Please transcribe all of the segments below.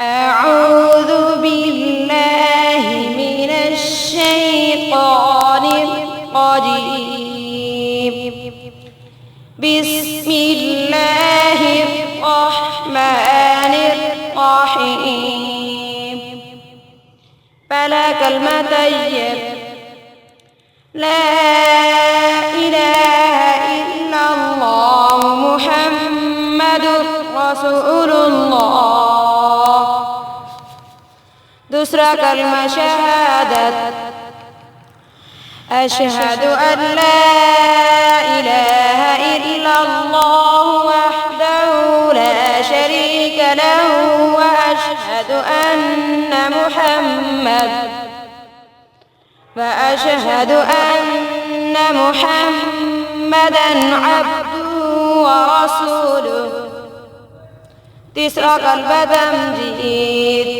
أعوذ بالله من الشيطان الرجيم. بسم الله الرحمن الرحيم. فلا كلمة طيب لا إله إلا الله محمد رسول الله. दूसरा कलमा शहादत अशहदु अन ला इलाहा इल्लल्लाह वहदहु ला शरीका लहु व अशहदु अन्ना मुहम्मदन अब्दुहु व रसूलुहु. तीसरा कलमा तमजीद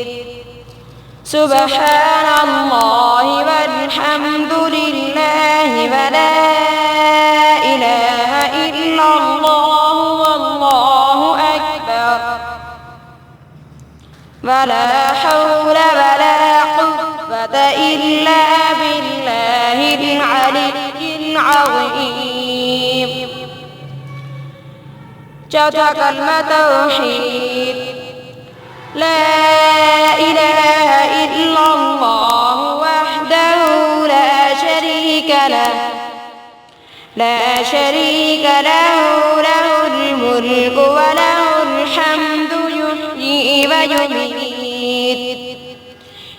सुब्हानल्लाहि वल्हम्दुलिल्लाहि व ला इलाहा इल्लल्लाह वल्लाहु अकबर व ला हौला व ला कुव्वता इल्ला बिल्लाहिल अलिय्यिल अज़ीम. चौथा कलमा तौहीद لا إله إلا الله وحده لا شريك له له الملك وله الحمد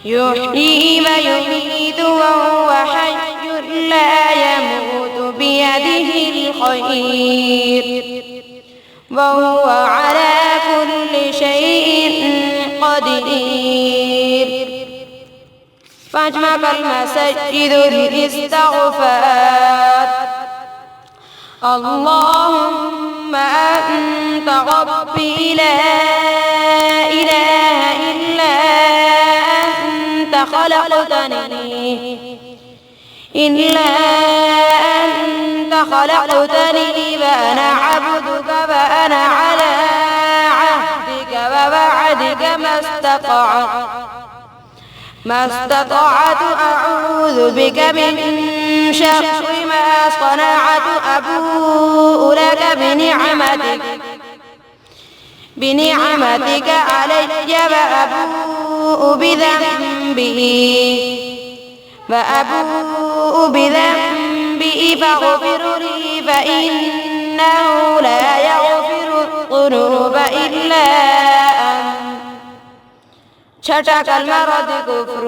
يحيي ويميت وهو حي لا يموت بيده الخير وهو على كل شيء قدير. पांचवा कलमा सज्जिदुल इस्तिग़फ़ार अल्लाहुम्मा अंता रब्बी ला इलाहा इल्ला अंता خلقتني وأنا عبدك وأنا على عهدك ووعدك ما استطعت أعوذ بك من شر ما صنعت أبوء لك بنعمتك علي وأبوء بذنبي فاغفر لي فإنه لا يغفر الذنوب إلا أنت. छठा कलमा रद्द कुफ्र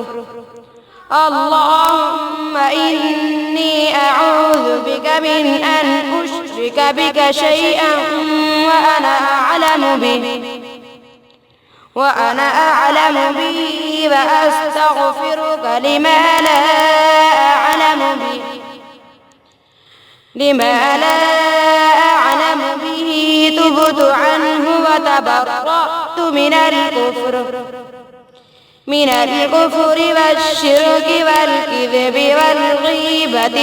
اللهم إني أعوذ بك من أن أشرك بك شيئا وأنا أعلم به وأستغفرك لما لا أعلم به تبت عنه وتبرأت من الكفر والشرك والكذب والغيبة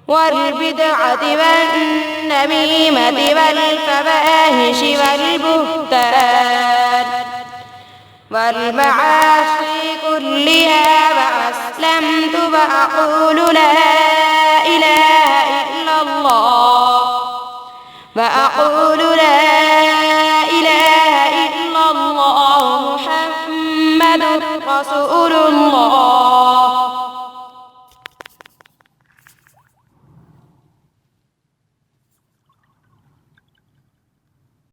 والبدعة والنميمة والفواحش والبهتان والمعاصي كلها وأسلمت وأقول لا إله إلا الله محمد رسول الله.